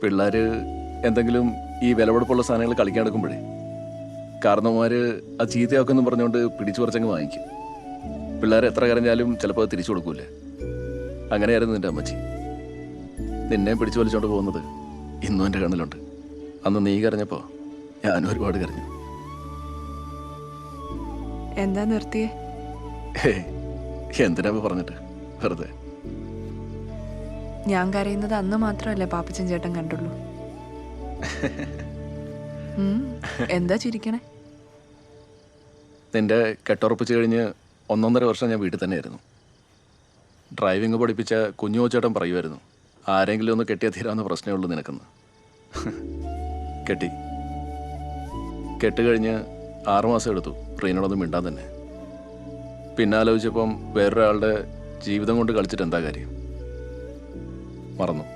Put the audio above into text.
പിള്ളേർ എന്തെങ്കിലും ഈ വിലപിടിപ്പുള്ള സാധനങ്ങൾ കളിക്കാൻ എടുക്കുമ്പോഴേ കാരണവന്മാർ അത് ചീത്തയാക്കുമെന്ന് പറഞ്ഞുകൊണ്ട് പിടിച്ചു കുറച്ചങ്ങ് വാങ്ങിക്കും. പിള്ളേർ എത്ര കരഞ്ഞാലും ചിലപ്പോൾ അത് തിരിച്ചു കൊടുക്കൂലേ. അങ്ങനെയായിരുന്നു നിന്റെ അമ്മച്ചി. നിന്നെ പിടിച്ചു വലിച്ചോണ്ട് പോകുന്നത് ഇന്നും എൻ്റെ കണ്ണിലുണ്ട്. അന്ന് നീ കരഞ്ഞപ്പോൾ ഞാനും ഒരുപാട് കരഞ്ഞു. എന്താ നിർത്തിയേ? എന്തിനാ പറഞ്ഞിട്ട് വെറുതെ. ഞാൻ കരയുന്നത് അന്ന് മാത്രമല്ലേ പാപ്പച്ചൻ ചേട്ടൻ കണ്ടുള്ളൂ. എന്താ ചിരിക്കണേ? നിന്റെ കെട്ടുറപ്പിച്ച് കഴിഞ്ഞ് 1.5 വർഷം ഞാൻ വീട്ടിൽ തന്നെയായിരുന്നു. ഡ്രൈവിംഗ് പഠിപ്പിച്ച കുഞ്ഞു ചേട്ടൻ പറയുമായിരുന്നു, ആരെങ്കിലും ഒന്ന് കെട്ടിയാൽ തീരാവുന്ന പ്രശ്നമേ ഉള്ളൂ നിനക്കെന്ന്. കെട്ടി. കെട്ട് കഴിഞ്ഞ് 6 മാസം എടുത്തു റീനോടൊന്നും മിണ്ടാൻ തന്നെ. പിന്നെ ആലോചിച്ചപ്പം വേറൊരാളുടെ ജീവിതം കൊണ്ട് കളിച്ചിട്ട് എന്താ കാര്യം? മറന്നു.